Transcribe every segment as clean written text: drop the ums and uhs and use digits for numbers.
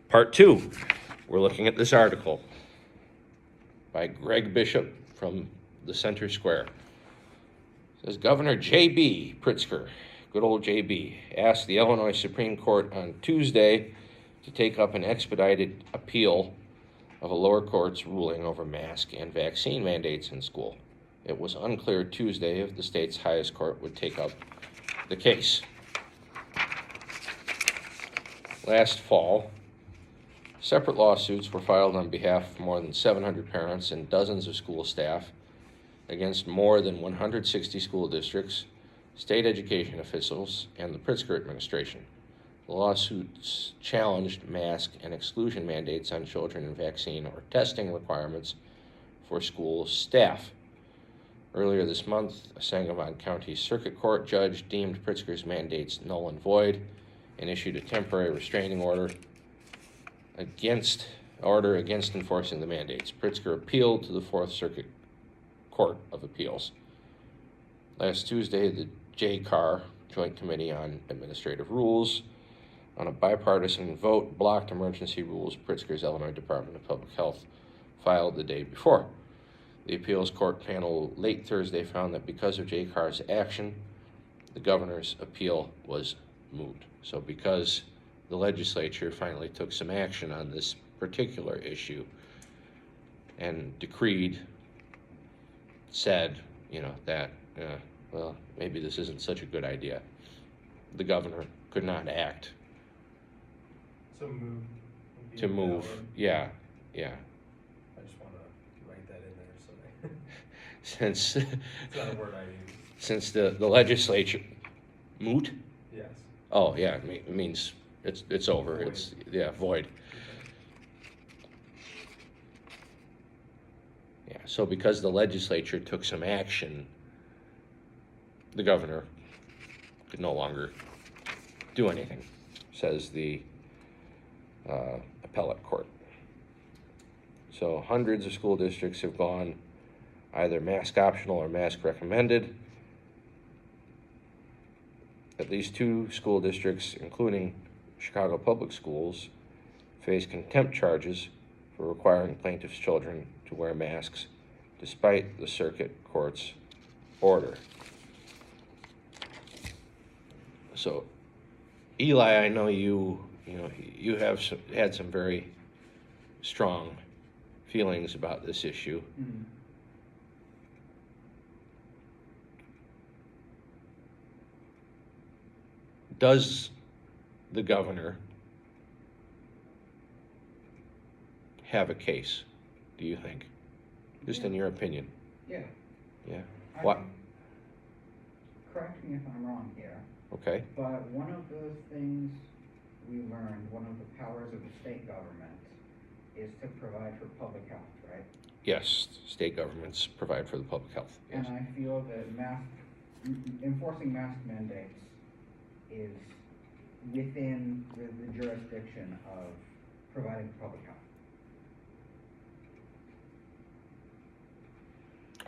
Part 2, we're looking at this article by Greg Bishop from the Center Square. It says Governor J.B. Pritzker, good old J.B., asked the Illinois Supreme Court on Tuesday to take up an expedited appeal of a lower court's ruling over mask and vaccine mandates in school. It was unclear Tuesday if the state's highest court would take up the case. Last fall, separate lawsuits were filed on behalf of more than 700 parents and dozens of school staff against more than 160 school districts, state education officials, and the Pritzker administration. The lawsuits challenged mask and exclusion mandates on children and vaccine or testing requirements for school staff. Earlier this month, a Sangamon County Circuit Court judge deemed Pritzker's mandates null and void and issued a temporary restraining order against enforcing the mandates. Pritzker appealed to the Fourth Circuit Court of Appeals. Last Tuesday, the JCAR, Joint Committee on Administrative Rules, on a bipartisan vote, blocked emergency rules Pritzker's Illinois Department of Public Health filed the day before. The appeals court panel late Thursday found that because of JCAR's action, the governor's appeal was moot. So because the legislature finally took some action on this particular issue and said, that, well, maybe this isn't such a good idea, the governor could not act. So move. To move, yeah. I just want to write that in there so Since it's not a word I use. Since the legislature moot. Yes. Oh yeah, it means it's over. Void. It's void. Yeah. So because the legislature took some action, the governor could no longer do anything, says the appellate court. So hundreds of school districts have gone either mask optional or mask recommended. At least 2 school districts, including Chicago Public Schools, face contempt charges for requiring plaintiffs' children to wear masks despite the circuit court's order. So, Eli, I know you have had some very strong feelings about this issue. Mm-hmm. Does the governor have a case, do you think? Just in your opinion? Yeah. Yeah. I What? mean, correct me if I'm wrong here, Okay. but one of the things we learned, one of the powers of the state government is to provide for public health, right? Yes, state governments provide for the public health. Yes. And I feel that enforcing mask mandates is within the jurisdiction of providing public health.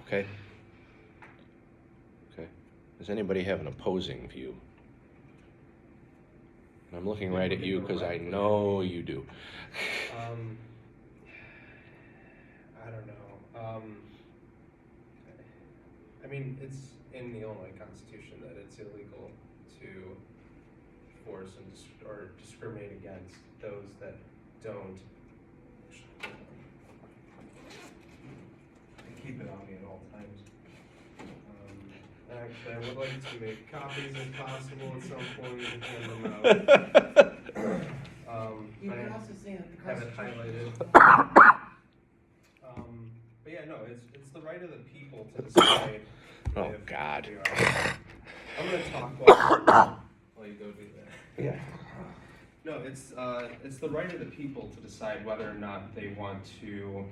Okay. Does anybody have an opposing view? And I'm looking right at you because I know you do. I don't know. I mean, it's in the Illinois Constitution that it's illegal to force or discriminate against those that don't. I keep it on me at all times. Actually, I would like to make copies if possible at some point and hand them out. You can also see it. Have it highlighted. But yeah, no, it's the right of the people to decide. Oh, if God. they are. I'm gonna talk while you go do that. Yeah. No, it's the right of the people to decide whether or not they want to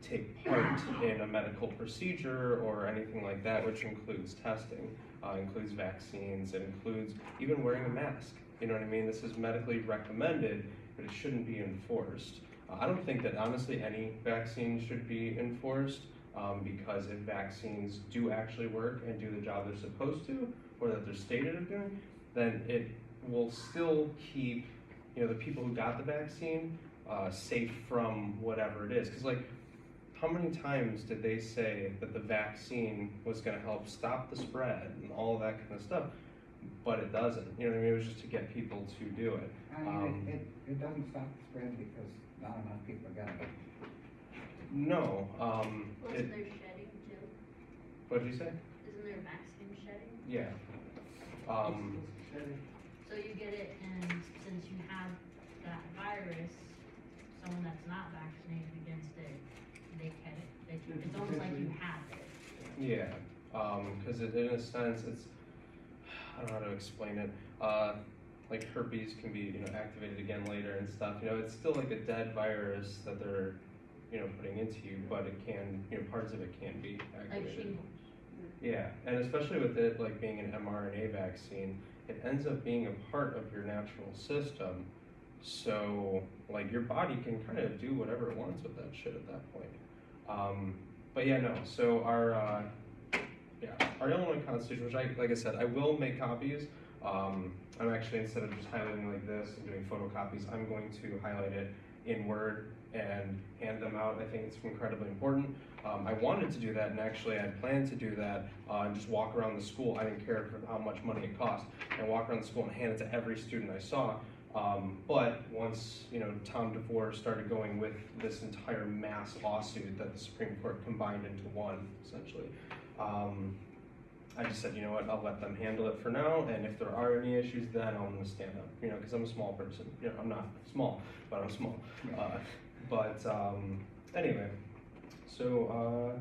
take part in a medical procedure or anything like that, which includes testing, includes vaccines, it includes even wearing a mask. You know what I mean? This is medically recommended, but it shouldn't be enforced. I don't think that honestly any vaccine should be enforced because if vaccines do actually work and do the job they're supposed to, or that they're stated of doing, then it will still keep the people who got the vaccine safe from whatever it is. Because like, how many times did they say that the vaccine was going to help stop the spread and all of that kind of stuff? But it doesn't. You know what I mean? It was just to get people to do it. I mean, it doesn't stop the spread because not enough people are getting it. No. Wasn't there shedding too? What'd you say? Isn't there vaccine shedding? Yeah. So you get it, and since you have that virus, someone that's not vaccinated against it, they get it. It's almost like you have it. Yeah. Because in a sense, it's, I don't know how to explain it. Like herpes can be, activated again later and stuff. It's still like a dead virus that they're, putting into you, but it can, parts of it can be Like activated. shingles. Yeah, and especially with it like being an mRNA vaccine, it ends up being a part of your natural system. So like your body can kind of do whatever it wants with that shit at that point. But yeah, no. So our Illinois Constitution, which like I said, I will make copies. I'm actually, instead of just highlighting like this and doing photocopies, I'm going to highlight it in Word and hand them out. I think it's incredibly important. I wanted to do that, and actually I had planned to do that and just walk around the school. I didn't care for how much money it cost, and walk around the school and hand it to every student I saw. But once Tom DeVore started going with this entire mass lawsuit that the Supreme Court combined into one, essentially, I just said, you know what, I'll let them handle it for now, and if there are any issues, then I'm gonna stand up, because I'm a small person. I'm not small, but I'm small. Anyway, so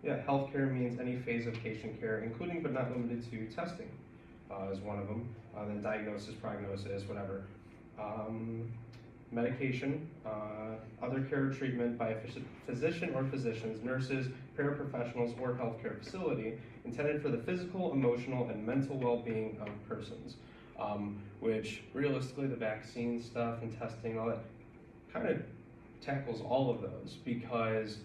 healthcare means any phase of patient care, including but not limited to testing, is one of them. Then diagnosis, prognosis, whatever. Medication, other care or treatment by a physician or physicians, nurses, paraprofessionals, or healthcare facility intended for the physical, emotional, and mental well-being of persons. Which realistically, the vaccine stuff and testing, all that, kind of tackles all of those, because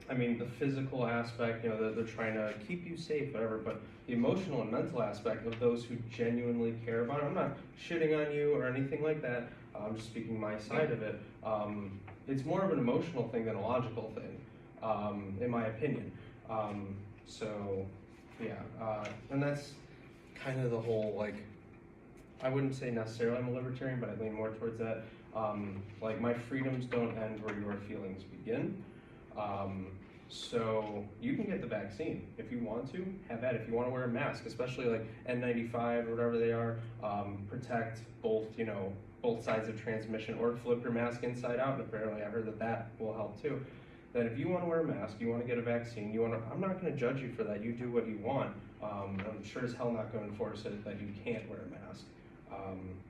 I mean, the physical aspect, they're trying to keep you safe, whatever, but the emotional and mental aspect of those who genuinely care about it, I'm not shitting on you or anything like that, I'm just speaking my side of it. It's more of an emotional thing than a logical thing, in my opinion. And that's kind of the whole, like, I wouldn't say necessarily I'm a libertarian, but I lean more towards that. Like, my freedoms don't end where your feelings begin. So you can get the vaccine if you want to, have at it. If you want to wear a mask, especially like N95 or whatever they are, protect both, both sides of transmission, or flip your mask inside out. And apparently I heard that will help too. That if you want to wear a mask, you want to get a vaccine, I'm not going to judge you for that. You do what you want. I'm sure as hell not going to enforce it that you can't wear a mask.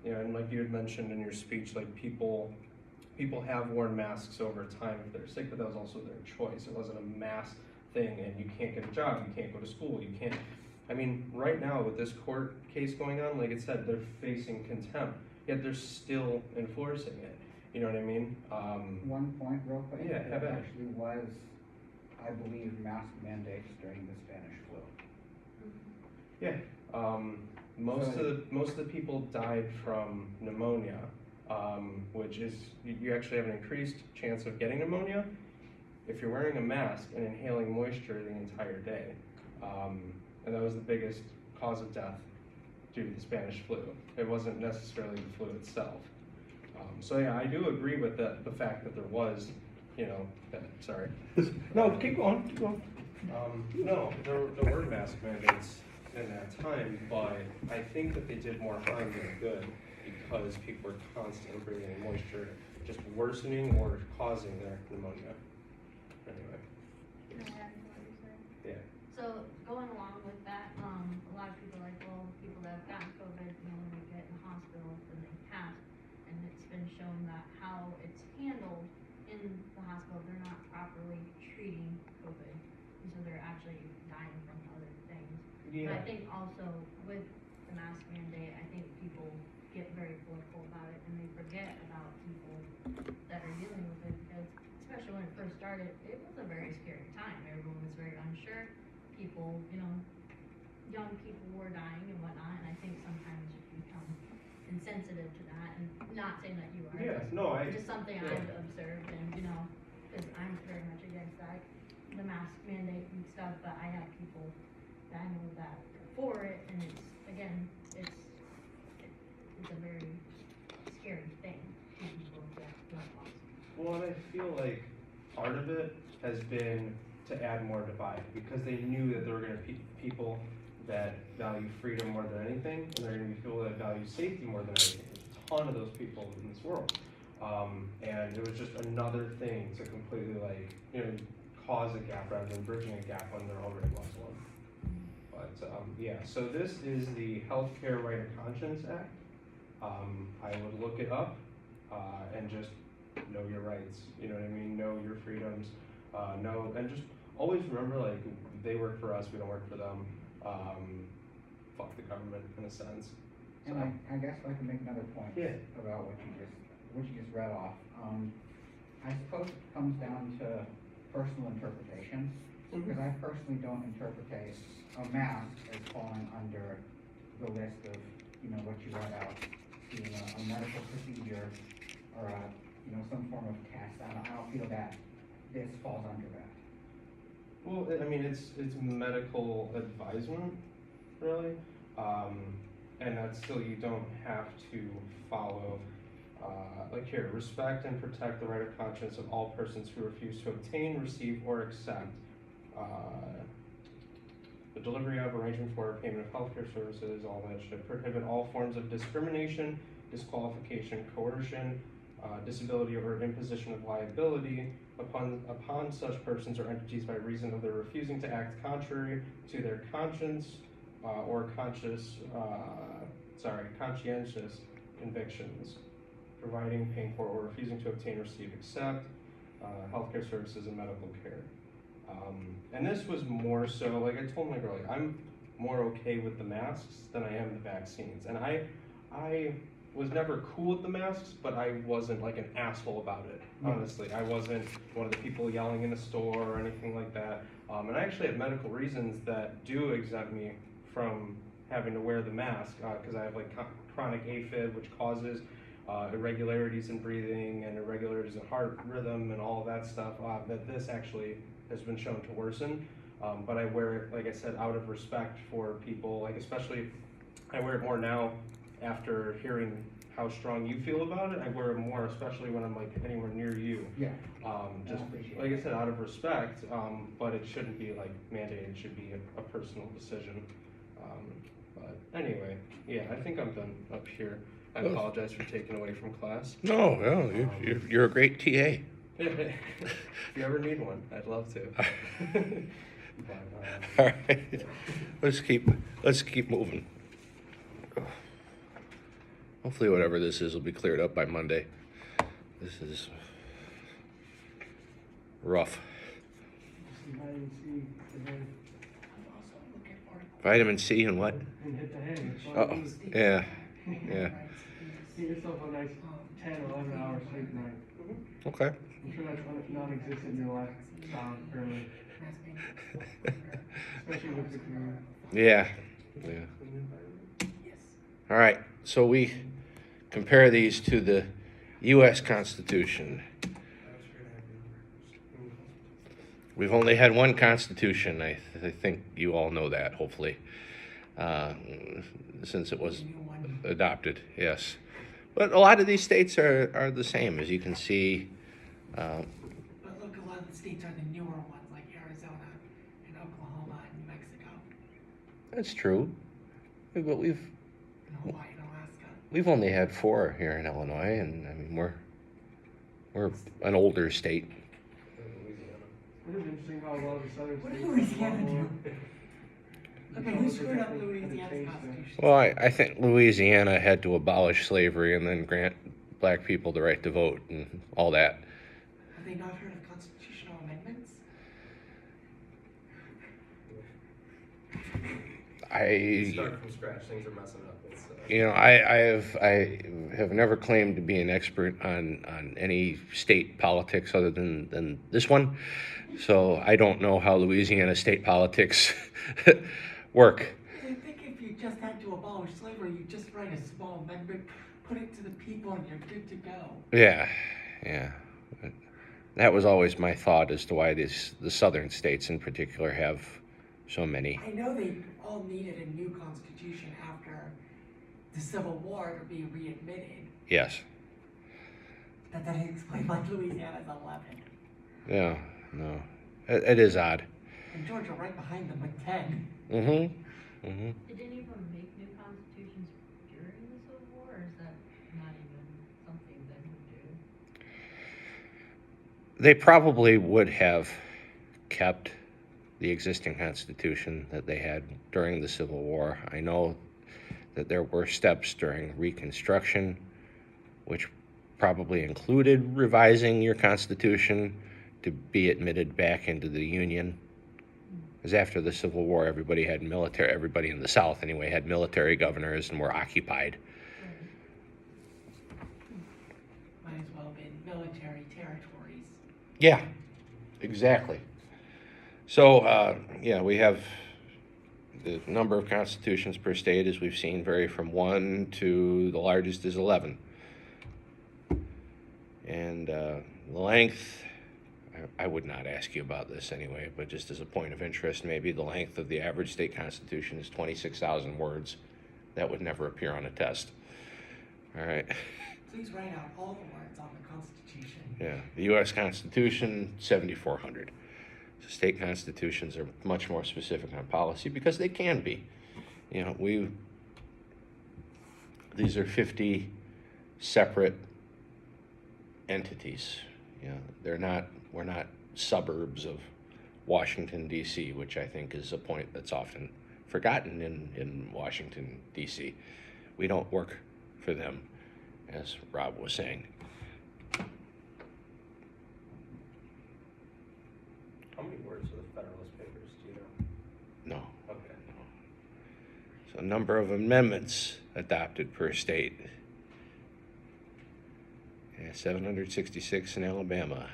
And like you had mentioned in your speech, like people have worn masks over time if they're sick, but that was also their choice. It wasn't a mass thing, and you can't get a job, you can't go to school, you can't. I mean, right now with this court case going on, like it said, they're facing contempt, yet they're still enforcing it. You know what I mean? One point real quick. Yeah, have there at it. actually was, I believe, mask mandates during the Spanish flu. Yeah. Most of the people died from pneumonia, which is, you actually have an increased chance of getting pneumonia if you're wearing a mask and inhaling moisture the entire day. And that was the biggest cause of death due to the Spanish flu. It wasn't necessarily the flu itself. So yeah, I do agree with the fact that there was, sorry. No, keep going. No, there were mask mandates in that time, but I think that they did more harm than good, because people were constantly breathing in moisture, just worsening or causing their pneumonia. Anyway. Can I add to what you said? Yeah. So going along with that, a lot of people are like, well, people that have gotten COVID, when they get in the hospital, then they pass. And it's been shown that how it's handled in the hospital, they're not properly treating COVID. And so they're actually dying from other things. Yeah. But I think also with the mask mandate, I think people get very political about it, and they forget about people that are dealing with it, because especially when it first started, it was a very scary time. Everyone was very unsure. People, young people were dying and whatnot, and I think sometimes you become insensitive to that, and not saying that you are, Yeah, no, Just something yeah. I've observed and, you know, cause I'm very much against that, the mask mandate and stuff, but I have people that I know that are for it, and it's, again, it's a very scary thing when people get blood loss. Well, and I feel like part of it has been to add more divide, because they knew that there were gonna be people that value freedom more than anything, and there are gonna be people that value safety more than anything. There's a ton of those people in this world. And it was just another thing to completely cause a gap rather than bridging a gap when there already was one. But, yeah, so this is the Healthcare Right of Conscience Act. I would look it up, and just know your rights, you know what I mean? Know your freedoms, and just always remember, like, they work for us, we don't work for them. Fuck the government, in a sense. And I guess if I can make another point Yeah. about what you just read off. I suppose it comes down to personal interpretations, because I personally don't interpret a mask as falling under the list of, what you read out, being a medical procedure or some form of test. I don't feel that this falls under that. Well, I mean, it's medical advisement, really, and that's still, you don't have to follow, like here, respect and protect the right of conscience of all persons who refuse to obtain, receive, or accept the delivery of, arrangement for, or payment of healthcare services, all that shit. Prohibit all forms of discrimination, disqualification, coercion, disability, or imposition of liability upon such persons or entities by reason of their refusing to act contrary to their conscience or conscientious convictions, providing, paying for, or refusing to obtain, receive, accept healthcare services and medical care. And this was more so, like I told my girl, like, I'm more okay with the masks than I am the vaccines. And I was never cool with the masks, but I wasn't like an asshole about it, honestly. I wasn't one of the people yelling in a store or anything like that. And I actually have medical reasons that do exempt me from having to wear the mask, because I have like chronic AFib, which causes irregularities in breathing and irregularities in heart rhythm and all of that stuff, that this actually has been shown to worsen. But I wear it, like I said, out of respect for people, like especially I wear it more now after hearing how strong you feel about it. I wear it more, especially when I'm like anywhere near you. Yeah. Just like I said, out of respect, but it shouldn't be like mandated. It should be a personal decision. But anyway, yeah, I think I'm done up here. I apologize for taking away from class. No, you're a great TA. If you ever need one, I'd love to. But, All right, let's keep moving. Hopefully whatever this is will be cleared up by Monday. This is rough. Vitamin C today. Vitamin C and what? And hit the head. Uh-oh, yeah. Get yourself a nice 10 or 11 hour sleep night. Okay. I'm sure that's non-existent in your lifestyle currently. Especially with the career. Yeah. All right, so we compare these to the U.S. Constitution. We've only had one Constitution. I think you all know that, hopefully, since it was adopted, yes. But a lot of these states are the same, as you can see. But look, a lot of the states are the newer ones, like Arizona and Oklahoma and New Mexico That's true. But and Hawaii and Alaska. we've only had 4 here in Illinois, and I mean we're an older state. It is interesting how a lot of the southern What states did have a Louisiana lot more. do? Okay, who screwed up Louisiana's constitution? Well, I think Louisiana had to abolish slavery and then grant black people the right to vote and all that. Have they not heard of constitutional amendments? start from scratch, things are messing up. I have never claimed to be an expert on any state politics other than this one. So I don't know how Louisiana state politics work. I think if you just had to abolish slavery, you just write a small amendment put it to the people and you're good to go. Yeah. That was always my thought as to why the southern states in particular have so many. I know they all needed a new constitution after the Civil War to be readmitted. Yes. That doesn't explain why Louisiana's 11. Yeah, no. It is odd. And Georgia right behind them with 10. Mm-hmm. Mm-hmm. They didn't even make new constitutions during the Civil War, or is that not even something that would do? They probably would have kept the existing constitution that they had during the Civil War. I know that there were steps during Reconstruction, which probably included revising your constitution to be admitted back into the Union. Because after the Civil War, everybody in the South anyway, had military governors and were occupied. Might as well have been military territories. Yeah, exactly. So, we have the number of constitutions per state, as we've seen, vary from 1 to the largest is 11. And the length, I would not ask you about this anyway, but just as a point of interest, maybe the length of the average state constitution is 26,000 words. That would never appear on a test. All right. Please write out all the words on the Constitution. Yeah, the U.S. Constitution, 7,400. So state constitutions are much more specific on policy because they can be. These are 50 separate entities. We're not suburbs of Washington, D.C., which I think is a point that's often forgotten in Washington, D.C. We don't work for them, as Rob was saying. How many words are the Federalist Papers, do you know? No. Okay. So number of amendments adopted per state. 766 in Alabama,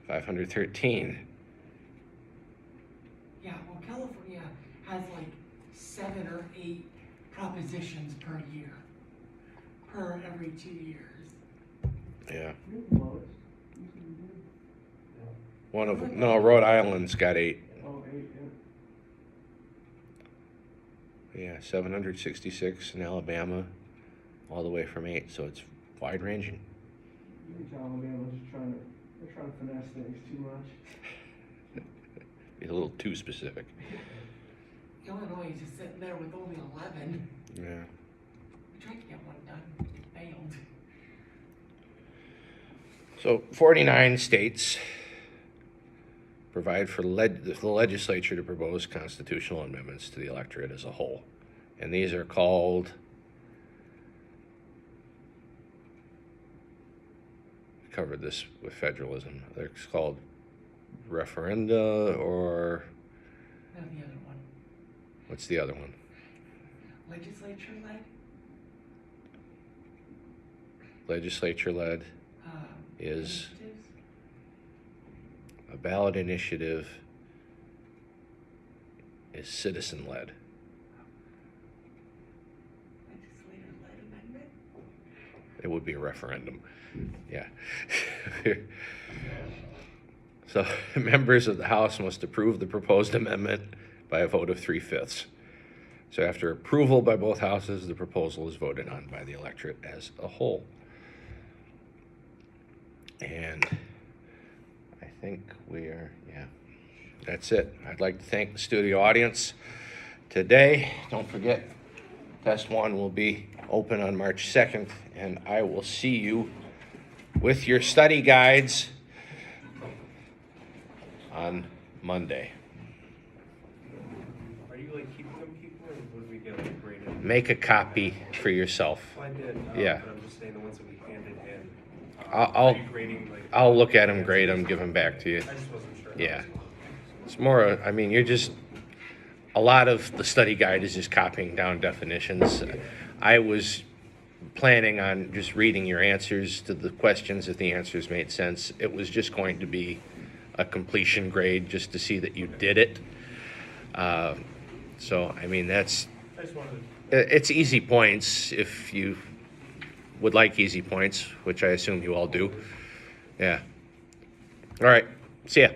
513. Yeah, well, California has like 7 or 8 propositions per year, per every 2 years. Yeah. You're the lowest. You said you did. One of them, no, Rhode Island's got 8. Oh, 8, yeah. Yeah, 766 in Alabama, all the way from 8, so it's wide ranging. You can tell Alabama's just they're trying to finesse things too much. Be a little too specific. Illinois is just sitting there with only 11. Yeah. We tried to get one done, it failed. So 49 states provide for the legislature to propose constitutional amendments to the electorate as a whole. And these are called, we covered this with federalism, they're called referenda, or No, the other one. what's the other one? Legislature-led? Legislature-led is initiatives? a ballot initiative is citizen-led. Legislator-led amendment? It would be a referendum. Yeah. So members of the House must approve the proposed amendment by a vote of 3/5. So after approval by both houses, the proposal is voted on by the electorate as a whole. And I think that's it. I'd like to thank the studio audience today. Don't forget, Test 1 will be open on March 2nd, and I will see you with your study guides on Monday. Are you like keeping them people, or would we get like graded? Make a copy for yourself. Well, I did, Yeah. but I'm just saying the ones that we handed in. I'll Are you grading, like? I'll look at them, grade them, give them back to you. I just wasn't sure. Yeah. It's more, a lot of the study guide is just copying down definitions. I was planning on just reading your answers to the questions if the answers made sense. It was just going to be a completion grade just to see that you did it. I just wanted it's easy points if you would like easy points, which I assume you all do. Yeah. All right, see ya.